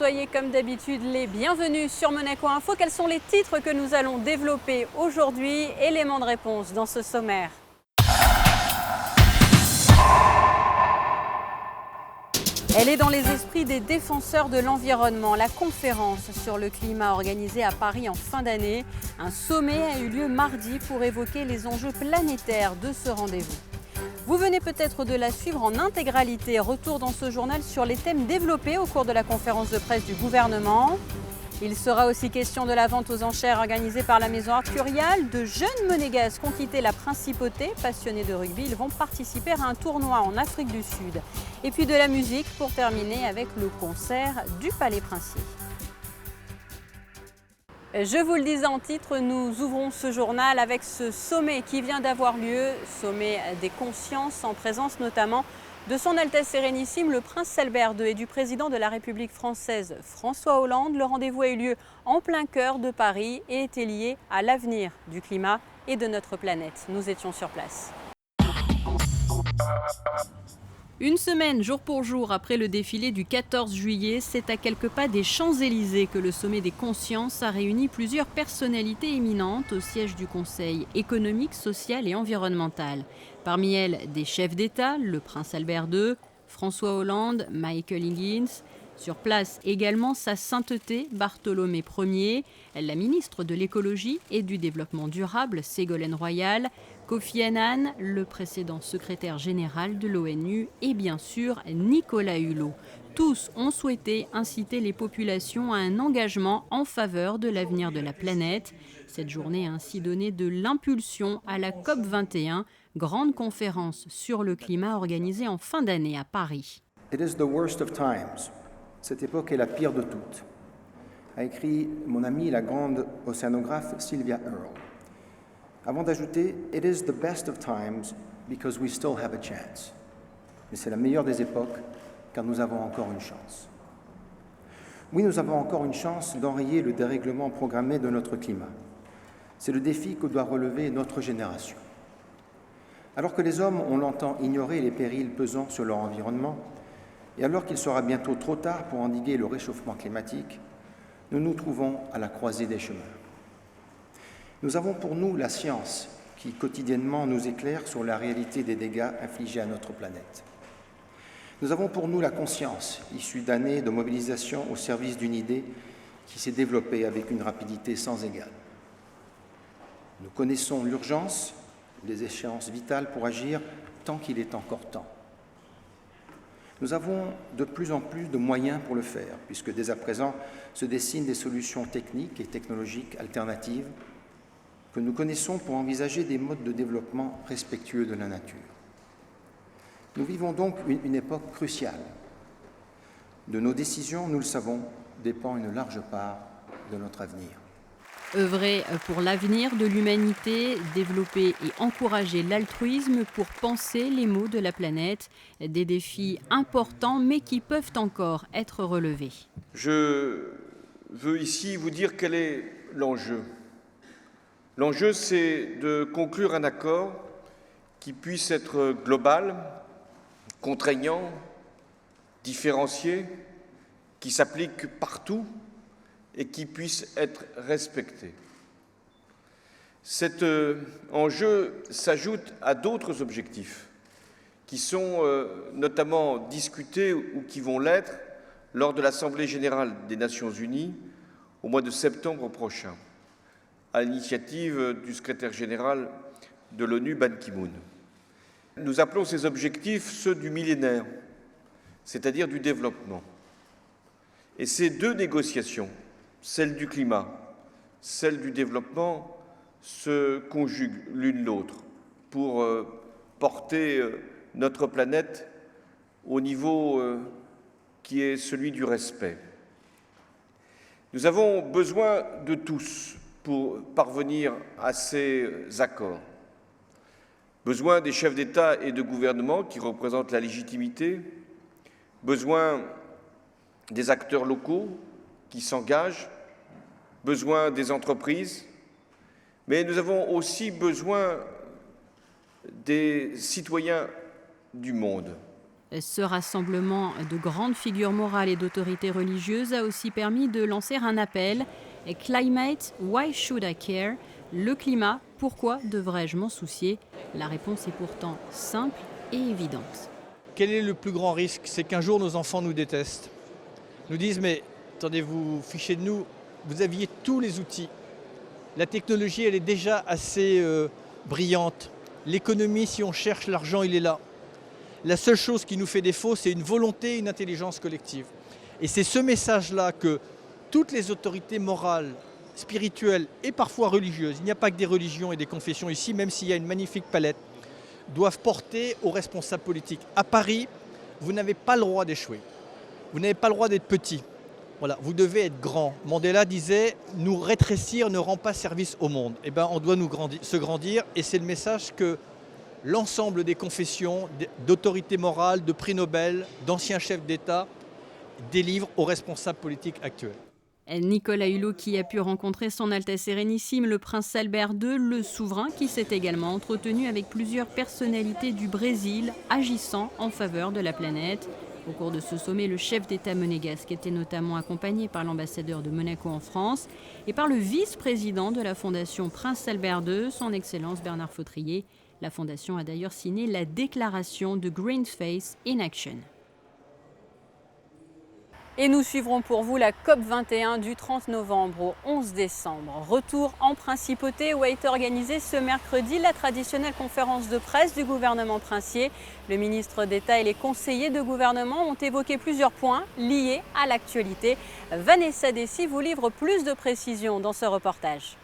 soyez comme d'habitude les bienvenus sur Monaco Info. Quels sont les titres que nous allons développer aujourd'hui? Éléments de réponse dans ce sommaire. Elle est dans les esprits des défenseurs de l'environnement. La conférence sur le climat organisée à Paris en fin d'année. Un sommet a eu lieu mardi pour évoquer les enjeux planétaires de ce rendez-vous. Vous venez peut-être de la suivre en intégralité. Retour dans ce journal sur les thèmes développés au cours de la conférence de presse du gouvernement. Il sera aussi question de la vente aux enchères organisée par la maison Arcurial. De jeunes monégasques ont quitté la principauté. Passionnés de rugby, ils vont participer à un tournoi en Afrique du Sud. Et puis de la musique pour terminer avec le concert du Palais Princier. Je vous le disais en titre, nous ouvrons ce journal avec ce sommet qui vient d'avoir lieu, sommet des consciences en présence notamment de son Altesse Sérénissime, le Prince Albert II et du président de la République française, François Hollande. Le rendez-vous a eu lieu en plein cœur de Paris et était lié à l'avenir du climat et de notre planète. Nous étions sur place. Une semaine, jour pour jour, après le défilé du 14 juillet, c'est à quelques pas des Champs-Élysées que le sommet des consciences a réuni plusieurs personnalités éminentes au siège du Conseil économique, social et environnemental. Parmi elles, des chefs d'État, le prince Albert II, François Hollande, Michael Higgins. Sur place également sa sainteté Bartholomé Ier, la ministre de l'écologie et du développement durable Ségolène Royal, Kofi Annan, le précédent secrétaire général de l'ONU et bien sûr Nicolas Hulot. Tous ont souhaité inciter les populations à un engagement en faveur de l'avenir de la planète. Cette journée a ainsi donné de l'impulsion à la COP21, grande conférence sur le climat organisée en fin d'année à Paris. It is the worst of times. Cette époque est la pire de toutes, a écrit mon amie la grande océanographe Sylvia Earle. Avant d'ajouter « It is the best of times because we still have a chance ». Mais c'est la meilleure des époques car nous avons encore une chance. Oui, nous avons encore une chance d'enrayer le dérèglement programmé de notre climat. C'est le défi que doit relever notre génération. Alors que les hommes ont longtemps ignoré les périls pesant sur leur environnement, et alors qu'il sera bientôt trop tard pour endiguer le réchauffement climatique, nous nous trouvons à la croisée des chemins. Nous avons pour nous la science qui quotidiennement nous éclaire sur la réalité des dégâts infligés à notre planète. Nous avons pour nous la conscience, issue d'années de mobilisation au service d'une idée qui s'est développée avec une rapidité sans égale. Nous connaissons l'urgence, les échéances vitales pour agir tant qu'il est encore temps. Nous avons de plus en plus de moyens pour le faire, puisque dès à présent se dessinent des solutions techniques et technologiques alternatives que nous connaissons pour envisager des modes de développement respectueux de la nature. Nous vivons donc une époque cruciale. De nos décisions, nous le savons, dépend une large part de notre avenir. Œuvrer pour l'avenir de l'humanité, développer et encourager l'altruisme pour penser les maux de la planète, des défis importants mais qui peuvent encore être relevés. Je veux ici vous dire quel est l'enjeu. L'enjeu, c'est de conclure un accord qui puisse être global, contraignant, différencié, qui s'applique partout et qui puisse être respecté. Cet enjeu s'ajoute à d'autres objectifs qui sont notamment discutés ou qui vont l'être lors de l'Assemblée générale des Nations unies au mois de septembre prochain, à l'initiative du secrétaire général de l'ONU, Ban Ki-moon. Nous appelons ces objectifs ceux du millénaire, c'est-à-dire du développement. Et ces deux négociations, celle du climat, celle du développement, se conjuguent l'une l'autre pour porter notre planète au niveau qui est celui du respect. Nous avons besoin de tous pour parvenir à ces accords. Besoin des chefs d'État et de gouvernement qui représentent la légitimité, besoin des acteurs locaux qui s'engagent, besoin des entreprises, mais nous avons aussi besoin des citoyens du monde. Ce rassemblement de grandes figures morales et d'autorités religieuses a aussi permis de lancer un appel « Climate, why should I care ?» Le climat, pourquoi devrais-je m'en soucier? La réponse est pourtant simple et évidente. Quel est le plus grand risque? C'est qu'un jour nos enfants nous détestent. Nous disent mais attendez, vous fichez de nous, vous aviez tous les outils. La technologie elle est déjà assez brillante. L'économie, si on cherche l'argent, il est là. La seule chose qui nous fait défaut, c'est une volonté, une intelligence collective. Et c'est ce message-là que toutes les autorités morales, spirituelles et parfois religieuses, il n'y a pas que des religions et des confessions ici, même s'il y a une magnifique palette, doivent porter aux responsables politiques. À Paris, vous n'avez pas le droit d'échouer. Vous n'avez pas le droit d'être petit. Voilà, vous devez être grand. Mandela disait « nous rétrécir ne rend pas service au monde ». Eh bien, on doit se grandir et c'est le message que l'ensemble des confessions, d'autorités morales, de prix Nobel, d'anciens chefs d'État délivrent aux responsables politiques actuels. Nicolas Hulot qui a pu rencontrer son Altesse Sérénissime, le prince Albert II, le souverain qui s'est également entretenu avec plusieurs personnalités du Brésil agissant en faveur de la planète. Au cours de ce sommet, le chef d'État monégasque était notamment accompagné par l'ambassadeur de Monaco en France et par le vice-président de la Fondation Prince Albert II, son Excellence Bernard Fautrier. La Fondation a d'ailleurs signé la déclaration de Greenpeace in Action. Et nous suivrons pour vous la COP21 du 30 novembre au 11 décembre. Retour en principauté où a été organisée ce mercredi la traditionnelle conférence de presse du gouvernement princier. Le ministre d'État et les conseillers de gouvernement ont évoqué plusieurs points liés à l'actualité. Vanessa Dessy vous livre plus de précisions dans ce reportage.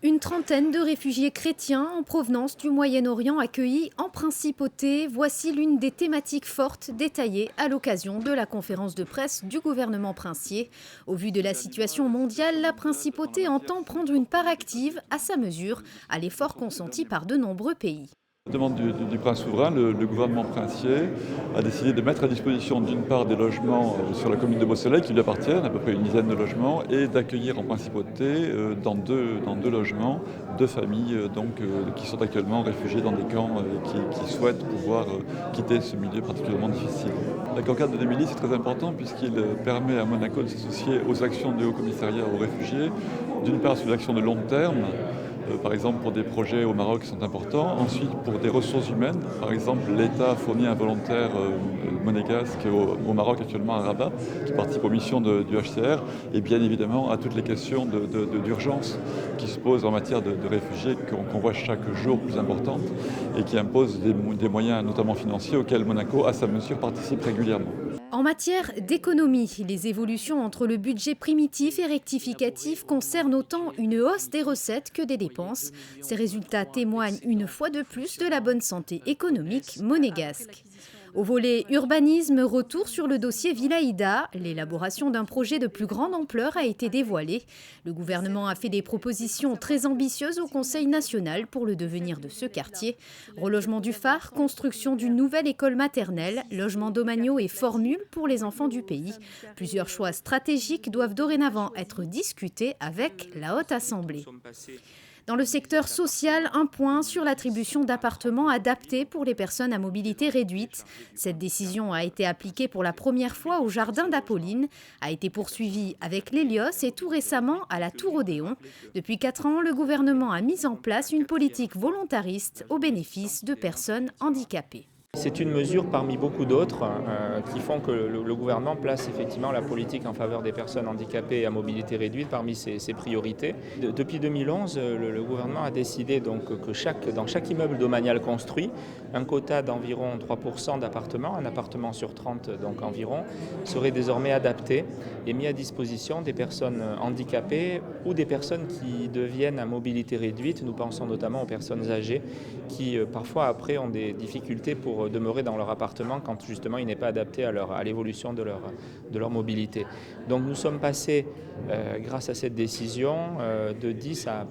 Une trentaine de réfugiés chrétiens en provenance du Moyen-Orient accueillis en principauté. Voici l'une des thématiques fortes détaillées à l'occasion de la conférence de presse du gouvernement princier. Au vu de la situation mondiale, la principauté entend prendre une part active à sa mesure à l'effort consenti par de nombreux pays. À la demande du prince souverain, le gouvernement princier a décidé de mettre à disposition d'une part des logements sur la commune de Beausoleil qui lui appartiennent, à peu près une dizaine de logements, et d'accueillir en principauté dans deux logements, deux familles qui sont actuellement réfugiées dans des camps et qui souhaitent pouvoir quitter ce milieu particulièrement difficile. La cancade de l'Émilie, c'est très important puisqu'il permet à Monaco de s'associer aux actions du Haut-Commissariat aux réfugiés, d'une part sur l'action de long terme, par exemple pour des projets au Maroc qui sont importants. Ensuite, pour des ressources humaines, par exemple, l'État fournit un volontaire monégasque au Maroc actuellement à Rabat, qui participe aux missions du HCR, et bien évidemment à toutes les questions d'urgence qui se posent en matière de réfugiés qu'on voit chaque jour plus importantes et qui imposent des moyens notamment financiers auxquels Monaco, à sa mesure, participe régulièrement. En matière d'économie, les évolutions entre le budget primitif et rectificatif concernent autant une hausse des recettes que des dépenses. Ces résultats témoignent une fois de plus de la bonne santé économique monégasque. Au volet urbanisme, retour sur le dossier Villa Ida. L'élaboration d'un projet de plus grande ampleur a été dévoilée. Le gouvernement a fait des propositions très ambitieuses au Conseil national pour le devenir de ce quartier. Relogement du phare, construction d'une nouvelle école maternelle, logement domaniaux et formules pour les enfants du pays. Plusieurs choix stratégiques doivent dorénavant être discutés avec la Haute Assemblée. Dans le secteur social, un point sur l'attribution d'appartements adaptés pour les personnes à mobilité réduite. Cette décision a été appliquée pour la première fois au jardin d'Apolline, a été poursuivie avec l'Hélios et tout récemment à la Tour Odéon. Depuis 4 ans, le gouvernement a mis en place une politique volontariste au bénéfice de personnes handicapées. C'est une mesure parmi beaucoup d'autres qui font que le gouvernement place effectivement la politique en faveur des personnes handicapées et à mobilité réduite parmi ses priorités. Depuis 2011, le gouvernement a décidé donc que dans chaque immeuble domanial construit, un quota d'environ 3% d'appartements, un appartement sur 30 donc environ, serait désormais adapté et mis à disposition des personnes handicapées ou des personnes qui deviennent à mobilité réduite. Nous pensons notamment aux personnes âgées qui parfois après ont des difficultés pour demeurer dans leur appartement quand justement il n'est pas adapté à l'évolution de leur mobilité. Donc nous sommes passés, grâce à cette décision, de 10 à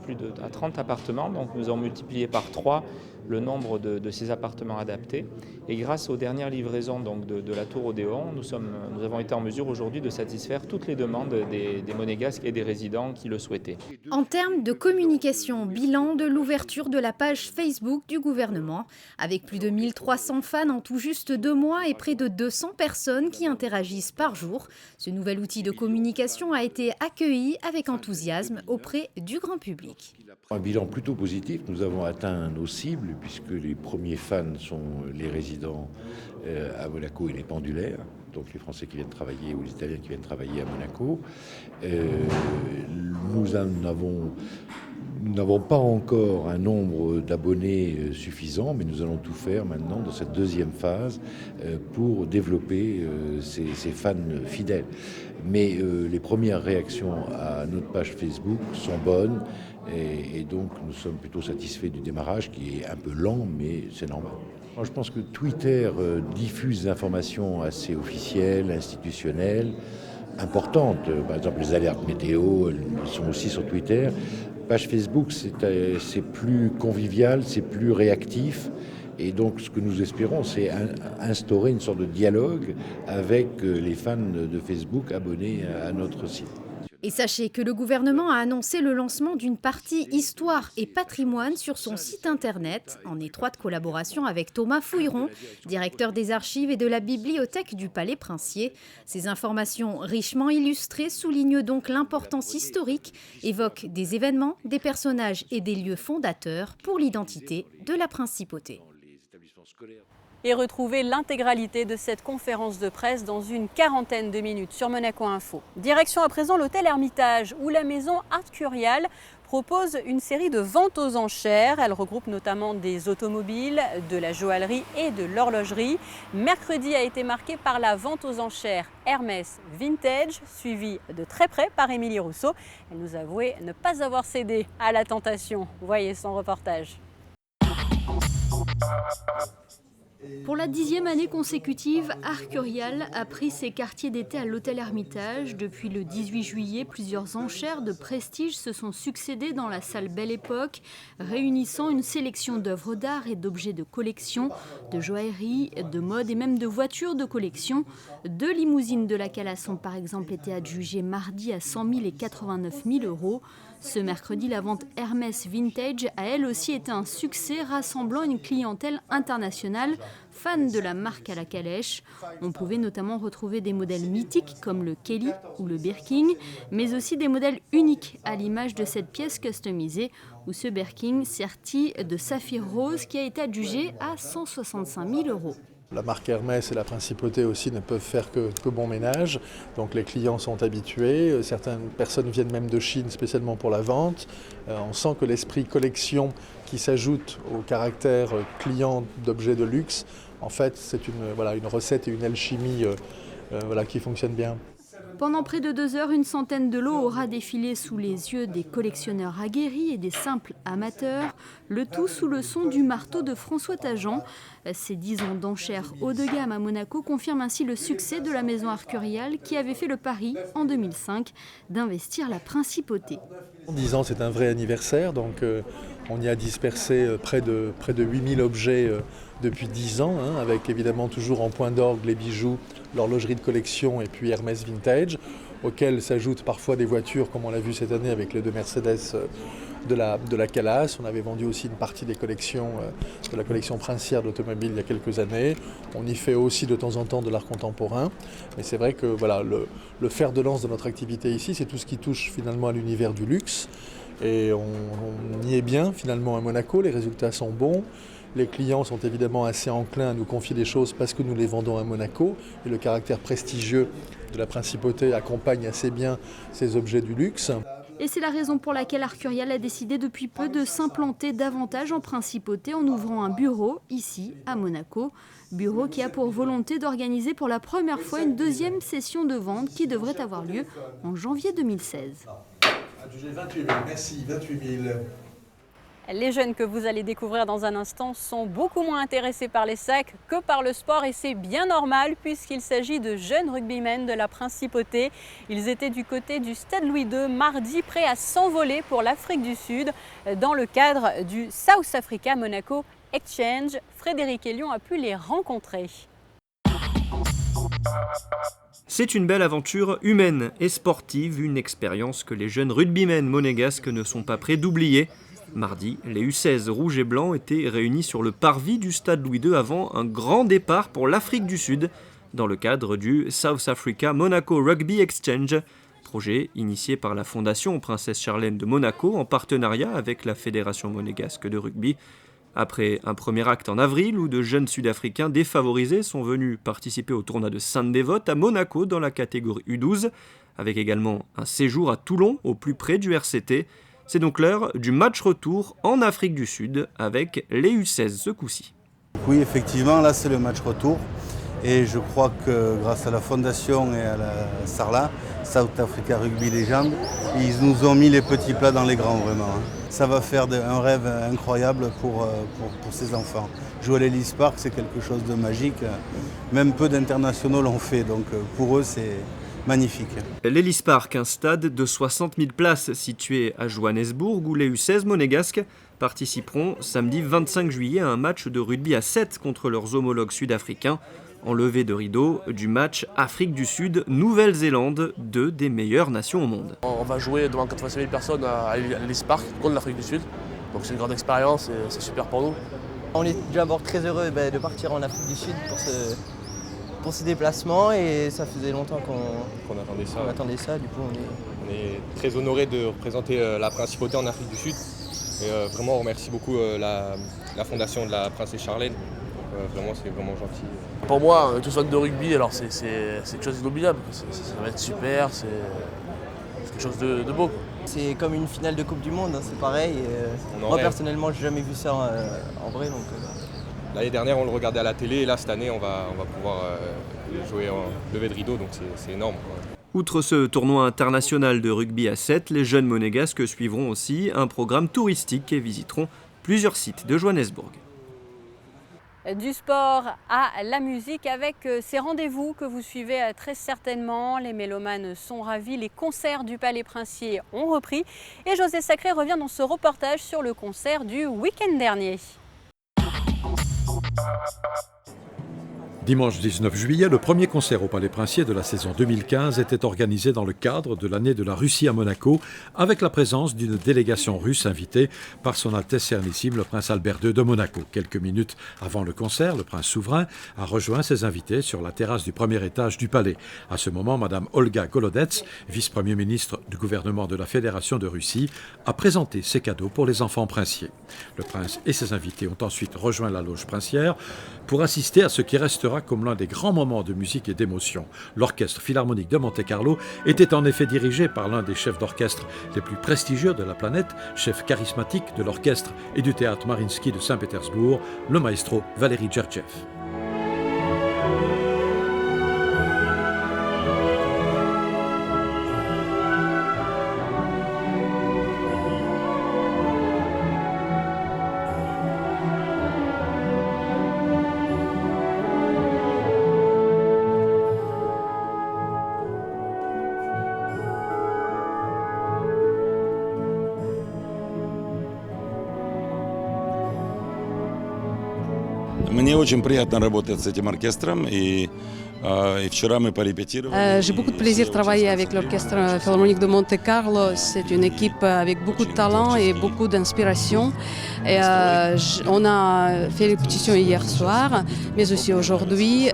30 appartements. Donc nous avons multiplié par 3 le nombre de ces appartements adaptés. Et grâce aux dernières livraisons donc, de la tour Odéon, nous avons été en mesure aujourd'hui de satisfaire toutes les demandes des monégasques et des résidents qui le souhaitaient. En termes de communication, bilan de l'ouverture de la page Facebook du gouvernement. Avec plus de 1300 fans en tout juste 2 mois et près de 200 personnes qui interagissent par jour, ce nouvel outil de communication a été accueilli avec enthousiasme auprès du grand public. Un bilan plutôt positif, nous avons atteint nos cibles puisque les premiers fans sont les résidents à Monaco et les pendulaires, donc les Français qui viennent travailler ou les Italiens qui viennent travailler à Monaco. Nous n'avons pas encore un nombre d'abonnés suffisant, mais nous allons tout faire maintenant dans cette deuxième phase pour développer ces fans fidèles. Mais les premières réactions à notre page Facebook sont bonnes et donc nous sommes plutôt satisfaits du démarrage qui est un peu lent, mais c'est normal. Alors, je pense que Twitter diffuse des informations assez officielles, institutionnelles, importantes. Par exemple, les alertes météo, elles sont aussi sur Twitter. Page Facebook, c'est plus convivial, c'est plus réactif. Et donc, ce que nous espérons, c'est instaurer une sorte de dialogue avec les fans de Facebook abonnés à notre site. Et sachez que le gouvernement a annoncé le lancement d'une partie Histoire et patrimoine sur son site internet, en étroite collaboration avec Thomas Fouilleron, directeur des archives et de la bibliothèque du Palais Princier. Ces informations richement illustrées soulignent donc l'importance historique, évoquent des événements, des personnages et des lieux fondateurs pour l'identité de la principauté. Et retrouvez l'intégralité de cette conférence de presse dans une quarantaine de minutes sur Monaco Info. Direction à présent l'hôtel Hermitage, où la maison Arcurial propose une série de ventes aux enchères. Elle regroupe notamment des automobiles, de la joaillerie et de l'horlogerie. Mercredi a été marqué par la vente aux enchères Hermès Vintage, suivie de très près par Émilie Rousseau. Elle nous avouait ne pas avoir cédé à la tentation. Voyez son reportage. Pour la 10e année consécutive, Arcurial a pris ses quartiers d'été à l'hôtel Hermitage. Depuis le 18 juillet, plusieurs enchères de prestige se sont succédées dans la salle Belle Époque, réunissant une sélection d'œuvres d'art et d'objets de collection, de joaillerie, de mode et même de voitures de collection. 2 limousines de la Calas ont par exemple été adjugées mardi à 100 000 et 89 000 euros. Ce mercredi, la vente Hermès Vintage a elle aussi été un succès, rassemblant une clientèle internationale fan de la marque à la calèche. On pouvait notamment retrouver des modèles mythiques comme le Kelly ou le Birkin, mais aussi des modèles uniques à l'image de cette pièce customisée ou ce Birkin serti de saphir rose qui a été adjugé à 165 000 euros. La marque Hermès et la principauté aussi ne peuvent faire que bon ménage, donc les clients sont habitués, certaines personnes viennent même de Chine spécialement pour la vente. On sent que l'esprit collection qui s'ajoute au caractère client d'objets de luxe, en fait c'est une recette et une alchimie qui fonctionne bien. Pendant près de 2 heures, une centaine de lots aura défilé sous les yeux des collectionneurs aguerris et des simples amateurs, le tout sous le son du marteau de François Tajan. Ces 10 ans d'enchères haut de gamme à Monaco confirment ainsi le succès de la maison Arcurial qui avait fait le pari en 2005 d'investir la principauté. 10 ans, c'est un vrai anniversaire, donc on y a dispersé près de 8000 objets depuis 10 ans, avec évidemment toujours en point d'orgue les bijoux, l'horlogerie de collection et puis Hermès Vintage, auxquels s'ajoutent parfois des voitures comme on l'a vu cette année avec les 2 Mercedes de la Calas. On avait vendu aussi une partie des collections de la collection princière d'automobiles il y a quelques années. On y fait aussi de temps en temps de l'art contemporain. Mais c'est vrai que le fer de lance de notre activité ici, c'est tout ce qui touche finalement à l'univers du luxe. Et on y est bien finalement à Monaco, les résultats sont bons. Les clients sont évidemment assez enclins à nous confier des choses parce que nous les vendons à Monaco. Et le caractère prestigieux de la principauté accompagne assez bien ces objets du luxe. Et c'est la raison pour laquelle Arcurial a décidé depuis peu de s'implanter davantage en principauté en ouvrant un bureau ici à Monaco. Bureau qui a pour volonté d'organiser pour la première fois une 2e session de vente qui devrait avoir lieu en janvier 2016. Adjugé 28 000, merci, 28 000. Les jeunes que vous allez découvrir dans un instant sont beaucoup moins intéressés par les sacs que par le sport et c'est bien normal puisqu'il s'agit de jeunes rugbymen de la Principauté. Ils étaient du côté du Stade Louis II mardi, prêts à s'envoler pour l'Afrique du Sud dans le cadre du South Africa Monaco Exchange. Frédéric Elion a pu les rencontrer. C'est une belle aventure humaine et sportive, une expérience que les jeunes rugbymen monégasques ne sont pas prêts d'oublier. Mardi, les U16 rouges et blancs étaient réunis sur le parvis du stade Louis II avant un grand départ pour l'Afrique du Sud, dans le cadre du South Africa Monaco Rugby Exchange, projet initié par la Fondation Princesse Charlène de Monaco en partenariat avec la Fédération monégasque de rugby. Après un premier acte en avril où de jeunes Sud-Africains défavorisés sont venus participer au tournoi de Sainte-Dévote à Monaco dans la catégorie U12, avec également un séjour à Toulon au plus près du RCT. C'est donc l'heure du match retour en Afrique du Sud avec les U16 ce coup-ci. Oui, effectivement, là c'est le match retour et je crois que grâce à la Fondation et à la SARLA, South Africa Rugby Legend, ils nous ont mis les petits plats dans les grands vraiment. Ça va faire un rêve incroyable pour ces enfants. Jouer à l'Ellis Park, c'est quelque chose de magique. Même peu d'internationaux l'ont fait, donc pour eux c'est magnifique. L'Ellis Park, un stade de 60 000 places situé à Johannesburg où les U16 monégasques participeront samedi 25 juillet à un match de rugby à 7 contre leurs homologues sud-africains en levée de rideau du match Afrique du Sud-Nouvelle-Zélande, deux des meilleures nations au monde. On va jouer devant 85 000 personnes à l'Ellis Park contre l'Afrique du Sud, donc c'est une grande expérience et c'est super pour nous. On est d'abord très heureux de partir en Afrique du Sud pour ce déplacement et ça faisait longtemps qu'on attendait ça. Du coup, on est très honorés de représenter la principauté en Afrique du Sud et vraiment on remercie beaucoup la fondation de la Princesse Charlène. Vraiment, c'est vraiment gentil. Pour moi, tous fans de rugby, alors c'est quelque chose d'inoubliable. Ça va être super, c'est quelque chose de beau. C'est comme une finale de Coupe du Monde, c'est pareil. Moi personnellement, j'ai jamais vu ça en vrai. L'année dernière, on le regardait à la télé et là, cette année, on va pouvoir jouer en levée de rideau, donc c'est énorme. Outre ce tournoi international de rugby à 7, les jeunes monégasques suivront aussi un programme touristique et visiteront plusieurs sites de Johannesburg. Du sport à la musique avec ces rendez-vous que vous suivez très certainement. Les mélomanes sont ravis, les concerts du Palais Princier ont repris et José Sacré revient dans ce reportage sur le concert du week-end dernier. Dimanche 19 juillet, le premier concert au Palais Princier de la saison 2015 était organisé dans le cadre de l'année de la Russie à Monaco, avec la présence d'une délégation russe invitée par son Altesse Sérénissime le prince Albert II de Monaco. Quelques minutes avant le concert, le prince souverain a rejoint ses invités sur la terrasse du premier étage du palais. À ce moment, Madame Olga Golodets, vice-premier ministre du gouvernement de la Fédération de Russie, a présenté ses cadeaux pour les enfants princiers. Le prince et ses invités ont ensuite rejoint la loge princière pour assister à ce qui restera comme l'un des grands moments de musique et d'émotion. L'Orchestre Philharmonique de Monte-Carlo était en effet dirigé par l'un des chefs d'orchestre les plus prestigieux de la planète, chef charismatique de l'orchestre et du théâtre Mariinsky de Saint-Pétersbourg, le maestro Valéry Gergiev. Мне очень приятно работать с этим оркестром, и вчера мы порепетировали. J'ai beaucoup de plaisir de travailler avec l'Orchestre Philharmonique de Monte-Carlo. C'est une équipe avec beaucoup de talent et beaucoup d'inspiration. Et on a fait les répétitions hier soir, mais aussi aujourd'hui.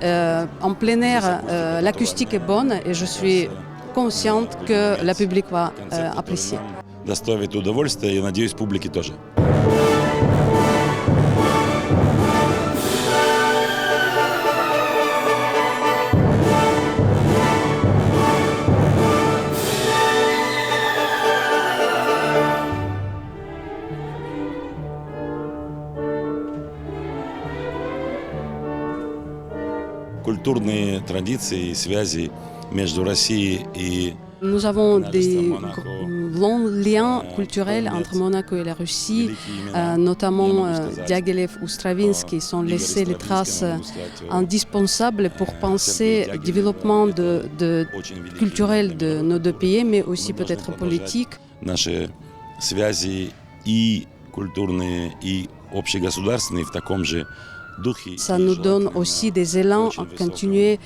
En plein air, l'acoustique est bonne et je suis consciente que le public va apprécier. Доставит удовольствие, и надеюсь, публике тоже. Культурные традиции и связи между Россией и Nous avons des longs liens culturels entre Monaco et la Russie, notamment Diaghilev ou Stravinsky sont laissés les traces indispensables pour penser le développement culturel de nos deux pays, mais aussi peut-être politique. Наши связи и культурные, и общегосударственный в таком же духе. Ça nous donne aussi des élans à continuer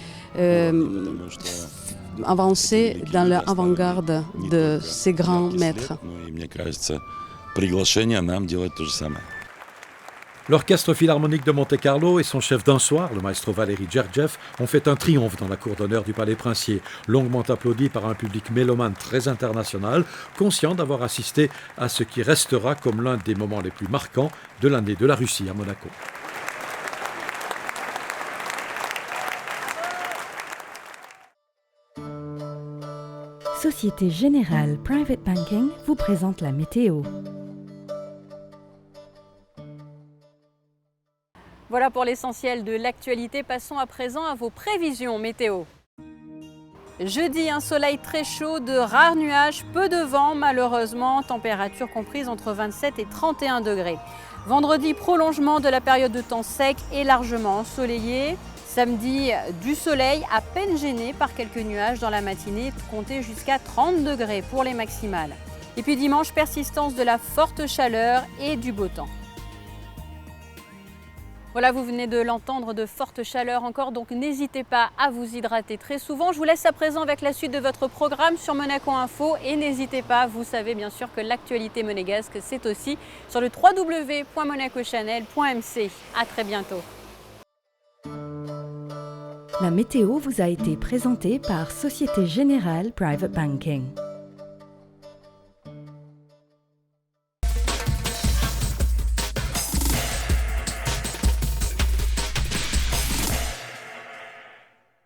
avancer dans l'avant-garde de ces grands maîtres. И мне кажется, приглашение нам делать то же самое. L'Orchestre Philharmonique de Monte-Carlo et son chef d'un soir, le maestro Valéry Gergiev, ont fait un triomphe dans la cour d'honneur du Palais Princier, longuement applaudi par un public mélomane très international, conscient d'avoir assisté à ce qui restera comme l'un des moments les plus marquants de l'année de la Russie à Monaco. Société Générale Private Banking vous présente la météo. Voilà pour l'essentiel de l'actualité. Passons à présent à vos prévisions météo. Jeudi, un soleil très chaud, de rares nuages, peu de vent malheureusement, température comprise entre 27 et 31 degrés. Vendredi, prolongement de la période de temps sec et largement ensoleillé. Samedi, du soleil à peine gêné par quelques nuages dans la matinée, comptez jusqu'à 30 degrés pour les maximales. Et puis dimanche, persistance de la forte chaleur et du beau temps. Voilà, vous venez de l'entendre, de fortes chaleurs encore, donc n'hésitez pas à vous hydrater très souvent. Je vous laisse à présent avec la suite de votre programme sur Monaco Info et n'hésitez pas, vous savez bien sûr que l'actualité monégasque, c'est aussi sur le www.monacochannel.mc. À très bientôt. La météo vous a été présentée par Société Générale Private Banking.